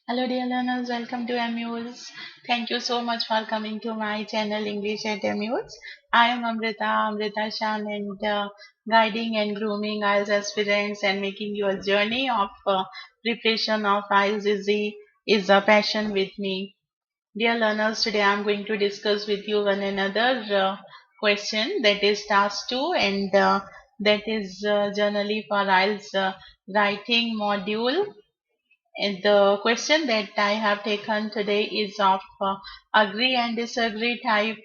Hello dear learners, welcome to MUs. Thank you so much for coming to my channel English at MUs. I am Amrita Shan, and guiding and grooming IELTS aspirants and making your journey of preparation of IELTS is a passion with me. Dear learners, today I am going to discuss with you one another question, that is task 2, and that is generally for IELTS writing module. And the question that I have taken today is of agree and disagree type.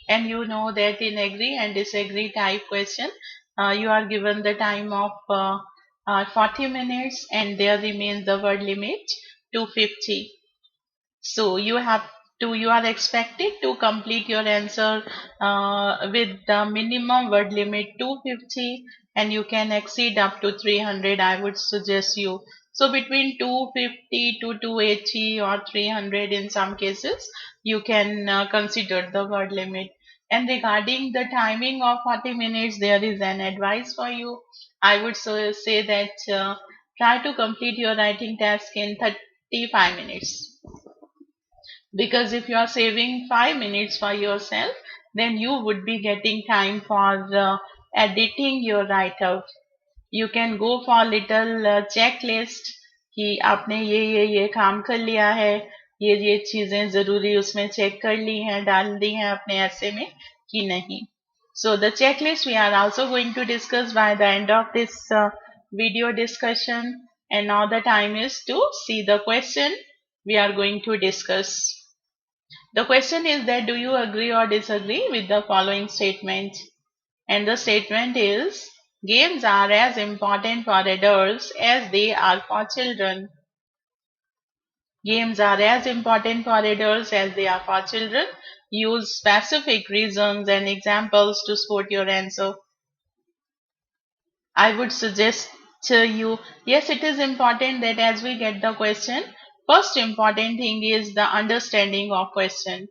And you know that in agree and disagree type question, you are given the time of 40 minutes, and there remains the word limit 250. So you are expected to complete your answer with the minimum word limit 250, and you can exceed up to 300. I would suggest you. So between 250 to 280 or 300 in some cases, you can consider the word limit. And regarding the timing of 40 minutes, there is an advice for you. I would say that try to complete your writing task in 35 minutes, because if you are saving 5 minutes for yourself, then you would be getting time for editing your write up. You can go for little checklist कि आपने ये काम कर लिया है, ये चीजें जरूरी उसमें चेक कर ली हैं, डाल दी हैं अपने ऐसे में कि नहीं. So the checklist we are also going to discuss by the end of this video discussion, and now the time is to see the question we are going to discuss. The question is that do you agree or disagree with the following statement? And the statement is games are as important for adults as they are for children. Games are as important for adults as they are for children. Use specific reasons and examples to support your answer. I would suggest to you, yes, it is important that as we get the question, first important thing is the understanding of question.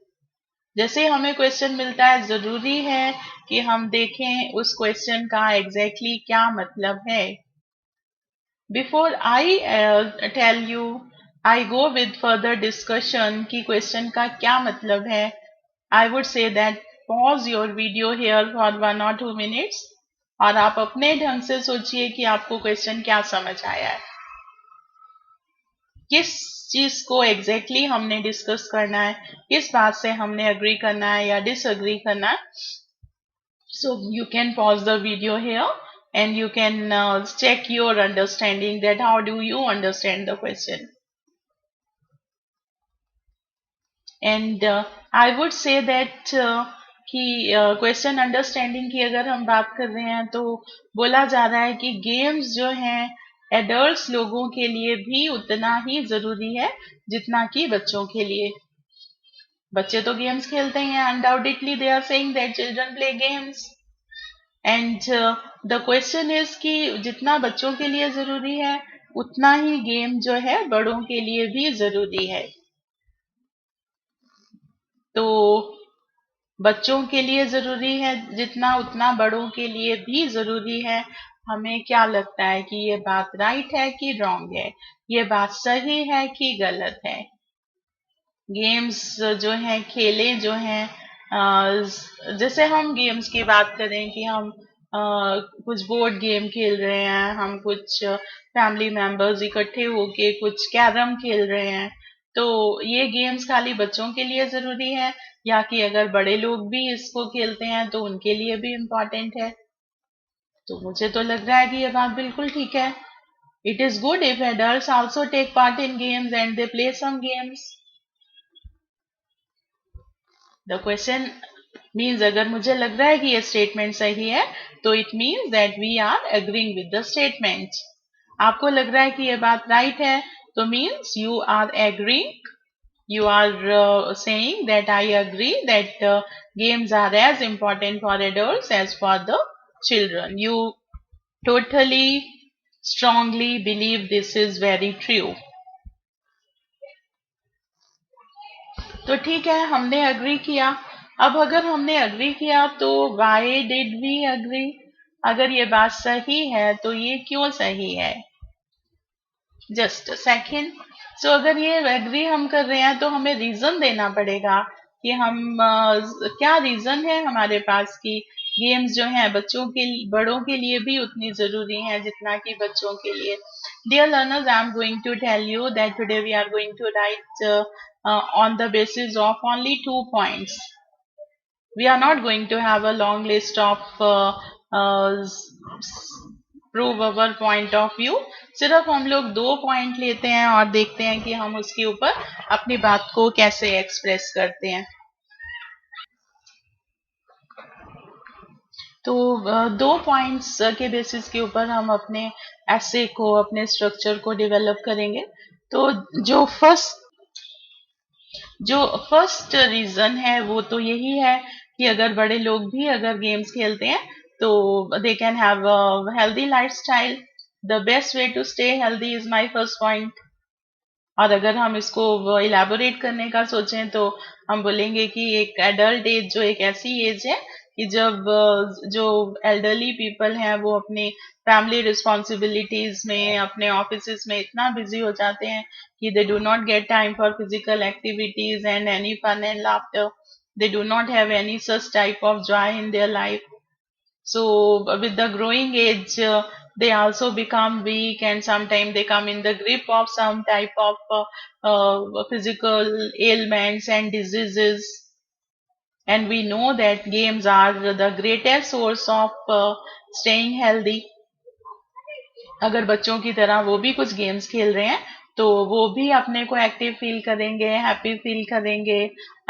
जैसे हमें question मिलता है, जरूरी है कि हम देखें उस क्वेश्चन का एग्जैक्टली क्या मतलब है. Before I tell you, I go with further discussion कि क्वेश्चन का क्या मतलब है. I would say that pause your video here for 1 or 2 minutes, और आप अपने ढंग से सोचिए कि आपको क्वेश्चन क्या समझ आया है, किस चीज को एग्जैक्टली हमने डिस्कस करना है, किस बात से हमने अग्री करना है या डिसअग्री करना है. So you can pause the video here, and you can check your understanding, that how do you understand the question. And I would say that कि क्वेश्चन अंडरस्टैंडिंग की अगर हम बात कर रहे हैं, तो बोला जा रहा है कि गेम्स जो हैं एडल्ट्स लोगों के लिए भी उतना ही जरूरी है जितना कि बच्चों के लिए. बच्चे तो गेम्स खेलते हैं, undoubtedly they are saying that children play games. And the question is कि जितना बच्चों के लिए जरूरी है, उतना ही गेम जो है बड़ों के लिए भी जरूरी है. तो बच्चों के लिए जरूरी है जितना, उतना बड़ों के लिए भी जरूरी है. हमें क्या लगता है कि ये बात राइट है कि रॉन्ग है, ये बात सही है कि गलत है. गेम्स जो है, खेले जो हैं, जैसे हम गेम्स की बात करें कि हम कुछ बोर्ड गेम खेल रहे हैं, हम कुछ फैमिली मेंबर्स इकट्ठे होके कुछ कैरम खेल रहे हैं, तो ये गेम्स खाली बच्चों के लिए जरूरी है, या कि अगर बड़े लोग भी इसको खेलते हैं तो उनके लिए भी इम्पोर्टेंट है. तो मुझे तो लग रहा है कि ये बात बिल्कुल ठीक है. It is good if adults also take part in games and they play some games. The question means, अगर मुझे लग रहा है कि ये स्टेटमेंट सही है, तो it means that we are agreeing with the statement. आपको लग रहा है कि ये बात राइट है, तो means you are agreeing, you are saying that I agree that games are as important for adults as for the children. You totally strongly believe this is very true. तो ठीक है, हमने अग्री किया. अब अगर हमने अग्री किया तो why did we agree? अगर ये बात सही है तो ये क्यों सही है? Just second. सो अगर ये एग्री हम कर रहे हैं तो हमें रीजन देना पड़ेगा कि हम क्या रीजन है हमारे पास कि गेम्स जो हैं बच्चों के बड़ों के लिए भी उतनी जरूरी हैं जितना कि बच्चों के लिए। Dear learners, I am going to tell you that today we are going to write on the basis of only 2 points. We are not going to have a long list of prove our point of view. सिर्फ हम लोग 2 point लेते हैं और देखते हैं कि हम उसके ऊपर अपनी बात को कैसे एक्सप्रेस करते हैं। तो 2 पॉइंट्स के बेसिस के ऊपर हम अपने ऐसे को अपने स्ट्रक्चर को डेवलप करेंगे। तो जो फर्स्ट रीजन है वो तो यही है कि अगर बड़े लोग भी अगर गेम्स खेलते हैं तो they can have a healthy lifestyle. The best way to stay healthy is my first point. और अगर हम इसको इलेबोरेट करने का सोचें तो हम बोलेंगे कि एक एडल्ट एज जो एक ऐसी एज है कि जब जो एल्डरली पीपल हैं वो अपने फैमिली रिस्पॉन्सिबिलिटीज में अपने ऑफिस में इतना बिजी हो जाते हैं कि they do not get time for physical activities and any fun and laughter. They do not have any such type of joy in their life. So with the growing age, they also become weak, and sometimes they come in the grip of some type of physical ailments and diseases. And we know that games are the greatest source of staying healthy. अगर बच्चों की तरह वो भी कुछ games खेल रहे हैं तो वो भी अपने को एक्टिव फील करेंगे, हैप्पी फील करेंगे,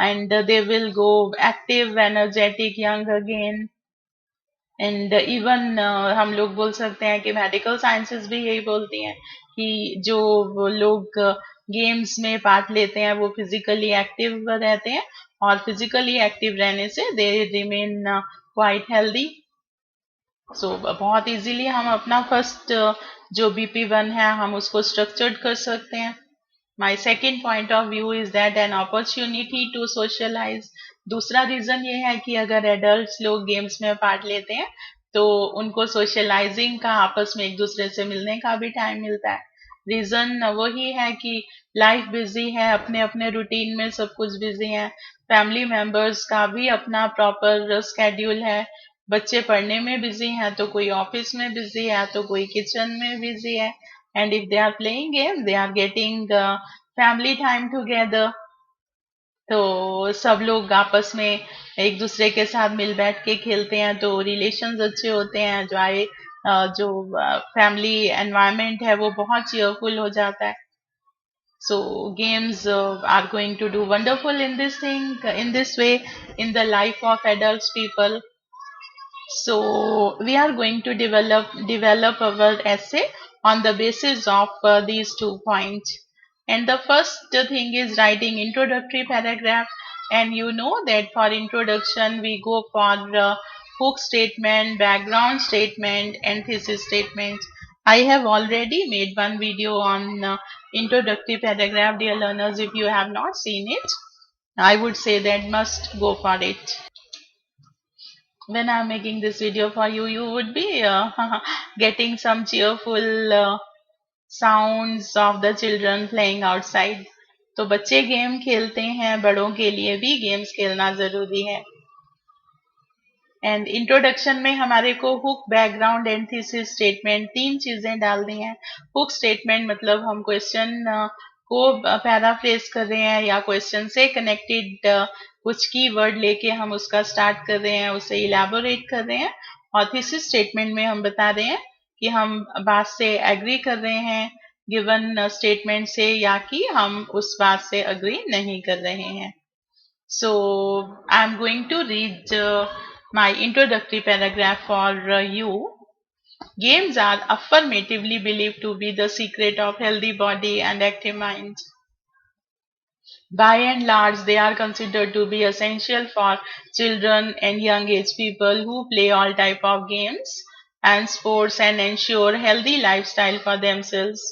and they will go active, energetic, young again. And even हम लोग बोल सकते हैं कि मेडिकल साइंसेस भी यही बोलती हैं कि जो वो लोग गेम्स में पार्ट लेते हैं वो फिजिकली एक्टिव रहते हैं, और फिजिकली एक्टिव रहने से दे रिमेन क्वाइट हेल्दी। सो बहुत इजीली हम अपना फर्स्ट जो BP1 है हम उसको स्ट्रक्चर्ड कर सकते हैं। My second point of view is that an opportunity to socialize. दूसरा रीजन ये है कि अगर एडल्ट्स लोग गेम्स में पार्ट लेते हैं तो उनको सोशलाइजिंग का, आपस में एक दूसरे से मिलने का भी टाइम मिलता है। रीजन वही है कि लाइफ बिजी है, अपने अपने रूटीन में सब कुछ बिजी है, फैमिली मेंबर्स का भी अपना प्रॉपर स्केड्यूल है, बच्चे पढ़ने में बिजी हैं तो कोई ऑफिस में बिजी है तो कोई किचन में बिजी है, and if they are playing games they are getting family time together। तो सब लोग आपस में एक दूसरे के साथ मिल बैठ के खेलते हैं तो रिलेशंस अच्छे होते हैं, जो फैमिली एनवायरनमेंट है वो बहुत चीयरफुल हो जाता है। So games are going to do wonderful in this thing, in this way, in the life of adults people. So we are going to develop our essay on the basis of these 2 points. And the first thing is writing introductory paragraph. And you know that for introduction we go for hook statement, background statement, and thesis statement. I have already made one video on introductory paragraph, dear learners. If you have not seen it, I would say that must go for it. When I'm making this video for you, you would be getting some cheerful sounds of the children playing outside. तो बच्चे game खेलते हैं, बड़ों के लिए भी games खेलना जरूरी है। एंड इंट्रोडक्शन में हमारे को hook, background and thesis statement 3 चीजें डालनी है। हुक स्टेटमेंट मतलब हम क्वेश्चन को पैराफ्रेज कर रहे हैं या क्वेश्चन से कनेक्टेड कुछ की वर्ड लेके हम उसका स्टार्ट कर रहे हैं, उसे इलेबोरेट कर रहे हैं। और थीसिस स्टेटमेंट में हम बता रहे हैं कि हम बात से एग्री कर रहे हैं गिवन स्टेटमेंट से, या कि हम उस बात से एग्री नहीं कर रहे हैं। So I'm going to read my introductory paragraph for you. Games are affirmatively believed to be the secret of healthy body and active mind. By and large, they are considered to be essential for children and young age people who play all type of games and sports and ensure healthy lifestyle for themselves.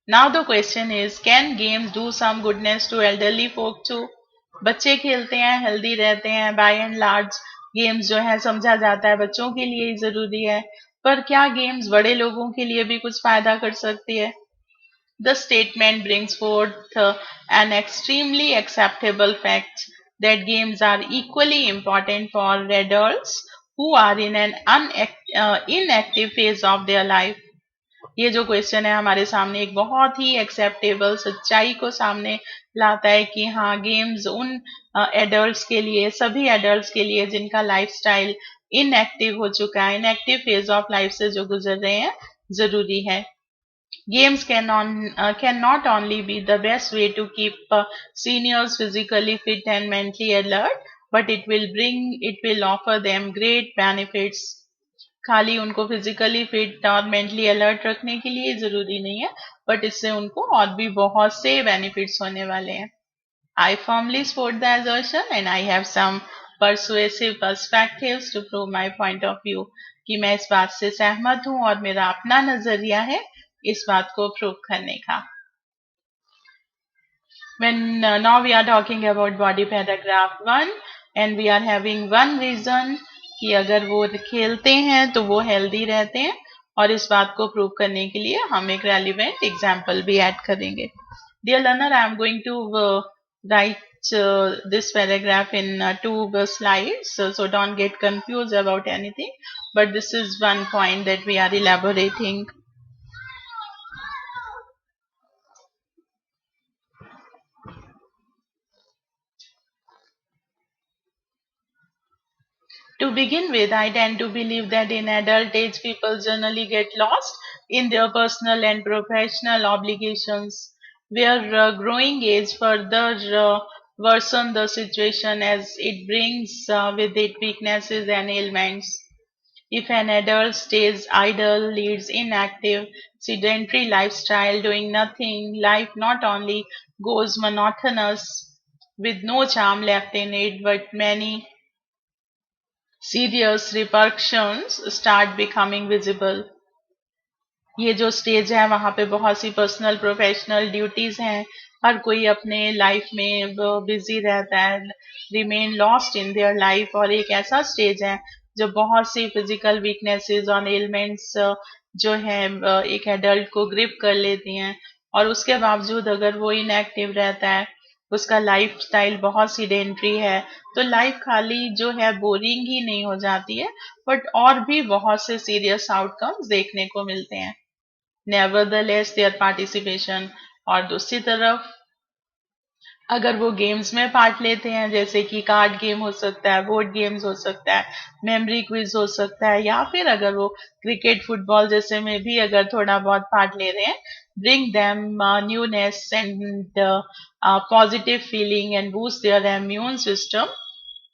Now the question is, can games do some goodness to elderly folk too? बच्चे खेलते हैं, healthy रहते हैं, bye and large games जो है समझा जाता है बच्चों के लिए ही जरूरी है, पर क्या गेम्स बड़े लोगों के लिए भी कुछ फायदा कर सकती है? The statement brings forth an extremely acceptable fact that games are equally important for adults who are in an inactive phase of their life. ये जो क्वेश्चन है हमारे सामने एक बहुत ही एक्सेप्टेबल सच्चाई को सामने लाता है कि हाँ, गेम्स उन एडल्ट्स के लिए, सभी एडल्ट्स के लिए जिनका लाइफस्टाइल इनएक्टिव हो चुका है, इनएक्टिव फेज ऑफ लाइफ से जो गुजर रहे हैं, जरूरी है. Games can not only be the best way to keep seniors physically fit and mentally alert, but it will offer them great benefits. खाली उनको फिजिकली फिट और मेंटली अलर्ट रखने के लिए जरूरी नहीं है, बट इससे उनको और भी बहुत से बेनिफिट्स होने वाले हैं. I firmly support the assertion and I have some persuasive perspectives to prove my point of view. कि मैं इस बात से सहमत हूँ और मेरा अपना नजरिया है इस बात को प्रूव करने का. When now we are talking about body paragraph 1 and we are having one reason कि अगर वो खेलते हैं तो वो हेल्दी रहते हैं, और इस बात को प्रूव करने के लिए हम एक रेलिवेंट एग्जाम्पल भी ऐड करेंगे. Dear learner, I am going to write this paragraph in two slides, so don't get confused about anything, but this is one point that we are elaborating. To begin with, I tend to believe that in adult age, people generally get lost in their personal and professional obligations, where growing age further worsen the situation as it brings with it weaknesses and ailments. If an adult stays idle, leads inactive, sedentary lifestyle, doing nothing, life not only goes monotonous with no charm left in it, but many serious repercussions start becoming visible. ये जो stage है वहां पे बहुत सी personal professional duties हैं, हर कोई अपने life में बिजी रहता है, remain lost in their life, और एक ऐसा स्टेज है जब बहुत सी फिजिकल वीकनेसेस और एलिमेंट्स जो है एक एडल्ट को ग्रिप कर लेती हैं, और उसके बावजूद अगर वो इनएक्टिव रहता है, उसका लाइफ स्टाइल बहुत सीडेंट्री है, तो लाइफ खाली जो है बोरिंग ही नहीं हो जाती है, बट और भी बहुत से सीरियस आउटकम्स देखने को मिलते हैं. नेवरदलेस देयर पार्टिसिपेशन, और दूसरी तरफ अगर वो गेम्स में पार्ट लेते हैं, जैसे कि कार्ड गेम हो सकता है, बोर्ड गेम्स हो सकता है, मेमोरी क्विज हो सकता है, या फिर अगर वो क्रिकेट फुटबॉल जैसे में भी अगर थोड़ा बहुत पार्ट ले रहे हैं, bring them newness and positive feeling and boost their immune system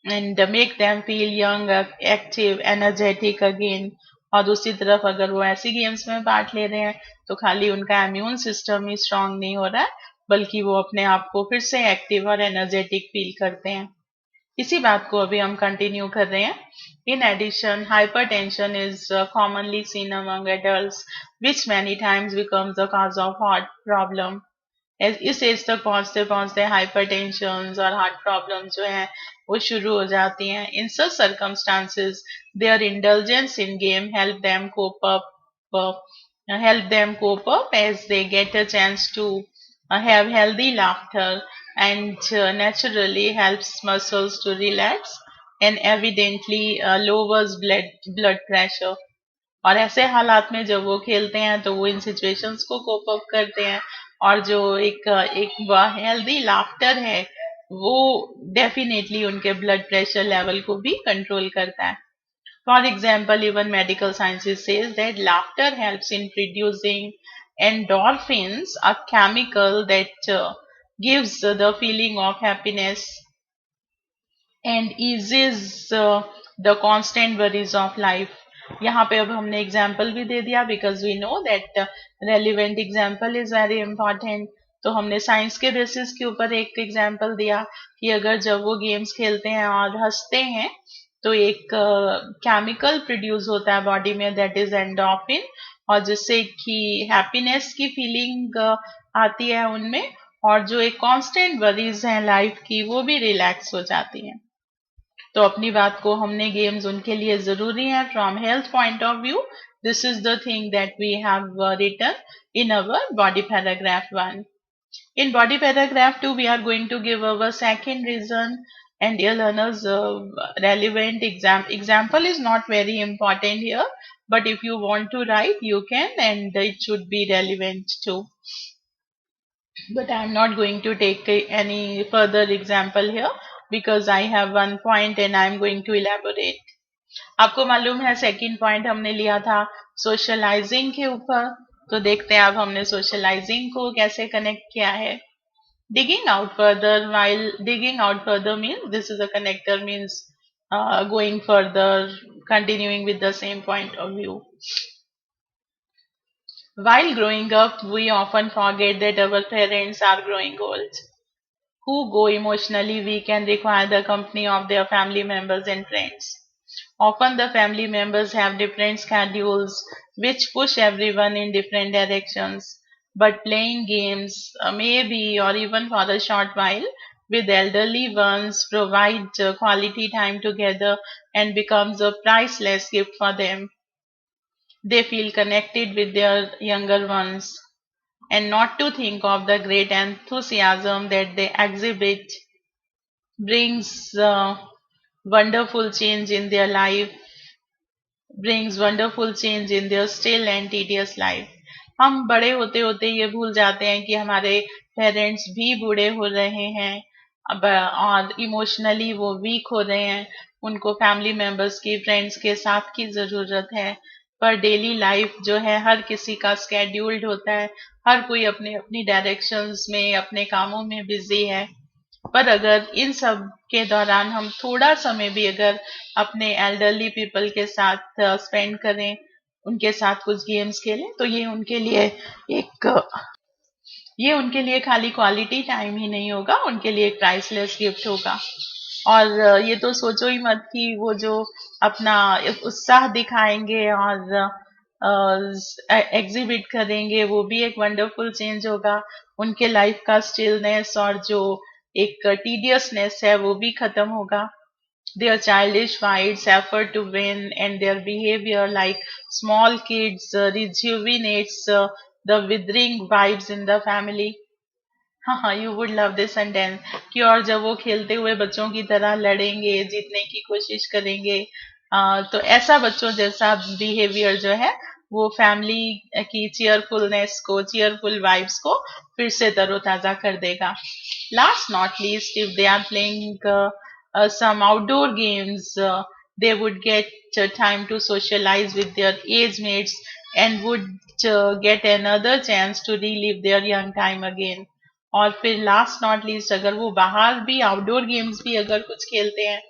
and make them feel young, active, energetic again. और दूसरी तरफ अगर वो ऐसी गेम्स में पार्ट ले रहे हैं तो खाली उनका इम्यून सिस्टम ही स्ट्रांग नहीं हो रहा है, बल्कि वो अपने आप को फिर से एक्टिव और एनर्जेटिक फील करते हैं. इसी बात को अभी हम कंटिन्यू कर रहे हैं. In addition, hypertension is commonly seen among adults which many times becomes the cause of heart problem. इस एज तक पहुंचते पहुंचते हाइपरटेंशन और हार्ट प्रॉब्लम जो है वो शुरू हो जाती हैं. In such circumstances their indulgence in game help them cope up as they get a chance to have healthy laughter, and naturally helps muscles to relax and evidently lowers blood pressure. और ऐसे हालात में जब वो खेलते हैं तो वो इन सिचुएशंस को कोप अप करते हैं, और जो एक हेल्दी लाफ्टर है वो डेफिनेटली उनके ब्लड प्रेशर लेवल को भी कंट्रोल करता है. For example, even medical sciences says that laughter helps in producing endorphins, a chemical that gives the feeling of happiness and eases the constant worries of life. यहाँ पे अब हमने example भी दे दिया because we know that relevant example is very important. तो हमने science के बेसिस के ऊपर एक एग्जाम्पल दिया कि अगर जब वो गेम्स खेलते हैं और हंसते हैं तो एक केमिकल प्रोड्यूस होता है बॉडी में, दैट इज एंडोर्फिन, और जिससे कि हैप्पीनेस की फीलिंग आती है उनमें, और जो एक कांस्टेंट वरीज हैं लाइफ की वो भी रिलैक्स हो जाती हैं. तो अपनी बात को हमने गेम्स उनके लिए जरूरी है from health point of view, This is the thing that we have written in our body paragraph 1. In body paragraph 2, we are going to give our second reason. And dear learners, relevant example is not very important here, but if you want to write, you can, and it should be relevant too. But I am not going to take any further example here because I have one point and I am going to elaborate. आपको मालूम है second point हमने लिया था socialising के ऊपर, तो देखते हैं अब हमने सोशलाइजिंग को कैसे कनेक्ट किया है. Digging out further, while digging out further means this is a connector, means going further, continuing with the same point of view. While growing up, we often forget that our parents are growing old. Who go emotionally weak and require the company of their family members and friends. Often the family members have different schedules which push everyone in different directions. But playing games, maybe or even for a short while, with elderly ones provide quality time together and becomes a priceless gift for them. They feel connected with their younger ones, and not to think of the great enthusiasm that they exhibit brings wonderful change in their life, brings wonderful change in their still and tedious life. हम बड़े होते होते ये भूल जाते हैं कि हमारे पेरेंट्स भी बूढ़े हो रहे हैं अब, और इमोशनली वो वीक हो रहे हैं. उनको फैमिली मेंबर्स की, फ्रेंड्स के साथ की जरूरत है. पर डेली लाइफ जो है हर किसी का स्केड्यूल्ड होता है, हर कोई अपने अपनी डायरेक्शंस में अपने कामों में बिजी है. पर अगर इन सब के दौरान हम थोड़ा समय भी अगर अपने एल्डरली पीपल के साथ स्पेंड करें, उनके साथ कुछ गेम्स खेलें, तो एक ये उनके लिए खाली क्वालिटी टाइम ही नहीं होगा, उनके लिए एक प्राइसलेस गिफ्ट होगा. और ये तो सोचो ही मत कि वो जो अपना उत्साह दिखाएंगे और एग्जिबिट करेंगे, वो भी एक वंडरफुल चेंज होगा. उनके लाइफ का स्टिलनेस और जो एक टीडियसनेस है वो भी खत्म होगा. Their childish fights, effort to win, and their behavior like small kids rejuvenates the withering vibes in the family. हाँ हाँ, you would love this sentence कि और जब वो खेलते हुए बच्चों की तरह लड़ेंगे, जीतने की कोशिश करेंगे, तो ऐसा बच्चों जैसा बिहेवियर जो है वो फैमिली की चीयरफुलनेस को, चीयरफुल वाइब्स को फिर से तरोताजा कर देगा. Last not least, if they are playing some outdoor games, they would get time to socialize with their age mates and would get another chance to relive their young time again. और फिर last not least अगर वो बाहर भी outdoor games भी अगर कुछ खेलते हैं,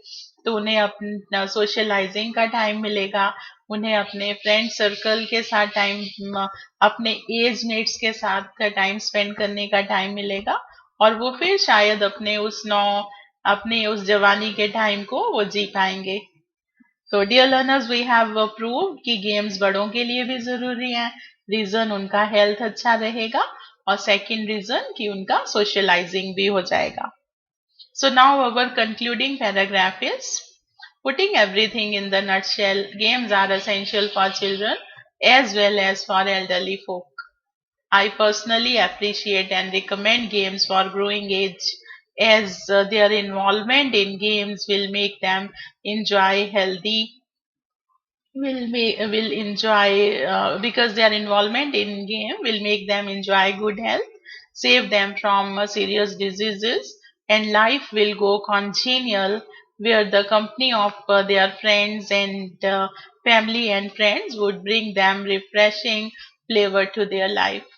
तो उन्हें अपना सोशलाइजिंग का टाइम मिलेगा, उन्हें अपने फ्रेंड सर्कल के साथ टाइम, अपने एज मेट्स के साथ का टाइम स्पेंड करने का टाइम मिलेगा. और वो फिर शायद अपने उस जवानी के टाइम को वो जी पाएंगे. तो dear learners, we have prove कि गेम्स बड़ों के लिए भी जरूरी है. रीजन उनका हेल्थ अच्छा रहेगा, और सेकंड रीजन कि उनका सोशलाइजिंग भी हो जाएगा. So now our concluding paragraph is, putting everything in the nutshell, games are essential for children as well as for elderly folk. I personally appreciate and recommend games for growing age, as their involvement in games will make them enjoy healthy will enjoy because their involvement in game will make them enjoy good health, save them from serious diseases, and life will go congenial where the company of their friends and family and friends would bring them refreshing flavor to their life.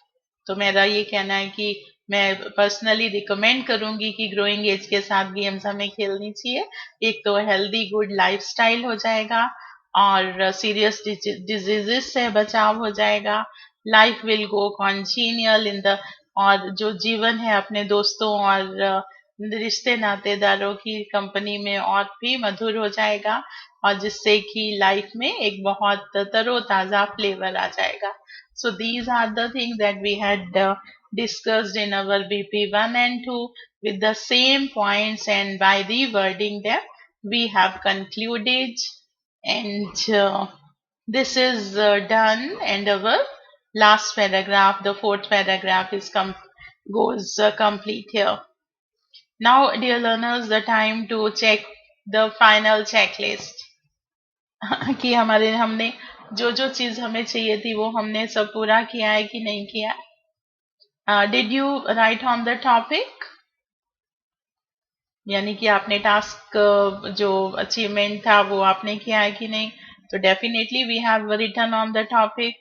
तो मेरा ये कहना है कि मैं personally recommend करूंगी कि growing as के साथ गेम्स हमें खेलनी चाहिए. एक तो हेल्दी गुड लाइफस्टाइल हो जाएगा, और सीरियस डिजीजेस से बचाव हो जाएगा. Life will go congenial in the, और जो जीवन है अपने दोस्तों और रिश्ते नातेदारों की कंपनी में और भी मधुर हो जाएगा, और जिससे कि लाइफ में एक बहुत तरोताजा फ्लेवर आ जाएगा. So these are the things that we had discussed in our BP1 and 2 with the same points, and by rewording them we have concluded. And This is done, and our last paragraph, the fourth paragraph, is goes complete here. Now, dear learners, the time to check the final checklist. कि हमारे हमने जो जो चीज हमें चाहिए थी वो हमने सब पूरा किया है कि नहीं किया. Did you write on the topic? यानी कि आपने टास्क जो अचीवमेंट था वो आपने किया है कि नहीं. तो definitely we have written on the topic.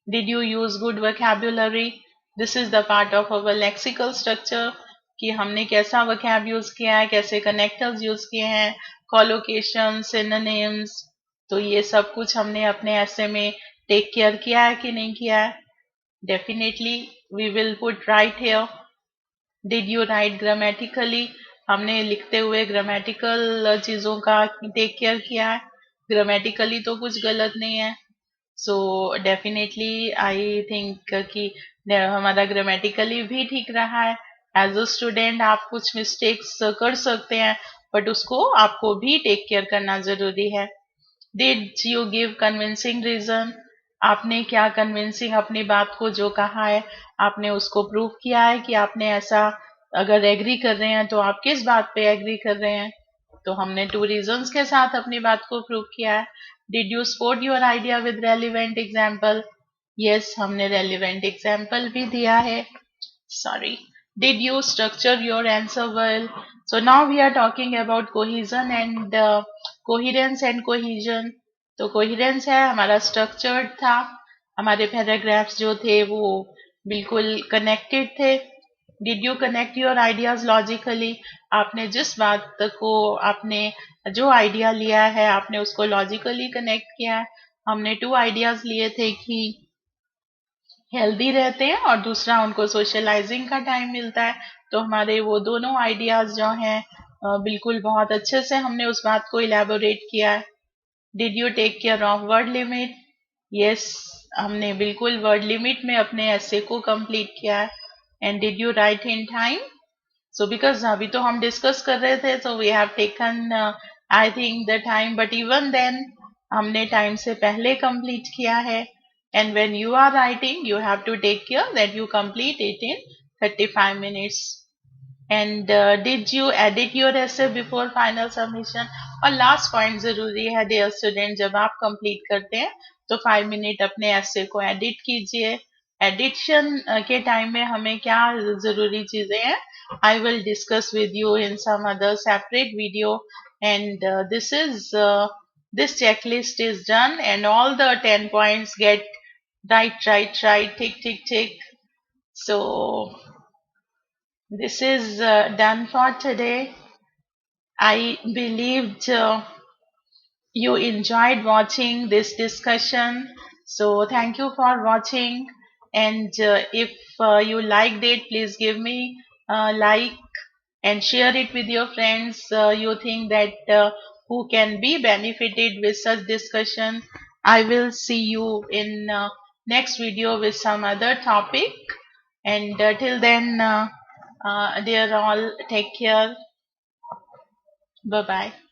Did you use good vocabulary? This is the part of our lexical structure कि हमने कैसा vocab यूज किया है, कैसे connectors यूज किए हैं, collocations, synonyms. तो ये सब कुछ हमने अपने ऐसे में टेक केयर किया है कि नहीं किया है. Definitely we will put right here. Did you write grammatically? हमने लिखते हुए ग्रामेटिकल चीजों का टेक केयर किया है. ग्रामेटिकली तो कुछ गलत नहीं है. सो डेफिनेटली आई थिंक कि हमारा ग्रामेटिकली भी ठीक रहा है. एज अ स्टूडेंट आप कुछ मिस्टेक्स कर सकते हैं, बट उसको आपको भी टेक केयर करना जरूरी है. Did you give convincing reason? आपने क्या कन्विंसिंग अपनी बात को जो कहा है आपने उसको प्रूव किया है कि आपने ऐसा, अगर एग्री कर रहे हैं तो आप किस बात पे एग्री कर रहे हैं. तो हमने 2 रीजंस के साथ अपनी बात को प्रूव किया है. Did you support your idea with relevant example? Yes, हमने रेलिवेंट एग्जाम्पल भी दिया है. Sorry. Did you structure your answer well? So now we are talking about cohesion and coherence and cohesion. तो coherence है हमारा structured था. हमारे paragraphs जो थे वो बिल्कुल connected थे. Did you connect your ideas logically? आपने जिस बात को आपने जो आइडिया लिया है आपने उसको लॉजिकली कनेक्ट किया है. हमने 2 आइडियाज लिए थे कि हेल्दी रहते हैं और दूसरा उनको सोशलाइजिंग का टाइम मिलता है. तो हमारे वो दोनों आइडियाज जो हैं बिल्कुल बहुत अच्छे से हमने उस बात को इलेबोरेट किया है. Did you take care of word limit? Yes, हमने बिल्कुल वर्ड लिमिट में अपने ऐसे को कंप्लीट किया है. And did you write in time? So because अभी तो हम डिस्कस कर रहे थे, so we have taken I think the time, but even then हमने टाइम से पहले कंप्लीट किया है. And when you are writing, you have to take care that you complete it in 35 minutes. And did you edit your essay before final submission? और last point जरूरी है dear student, जब आप complete करते हैं तो 5 मिनट अपने essay को edit कीजिए. एडिशन के टाइम में हमें क्या जरूरी चीजें हैं I will discuss with you in some other separate video. And this checklist is done and all the 10 points get right, tick, tick, tick. So this is done for today. I believed you enjoyed watching this discussion. So thank you for watching. And if you liked it, please give me a like and share it with your friends. You think that who can be benefited with such discussion. I will see you in next video with some other topic. And till then, dear all, take care. Bye bye.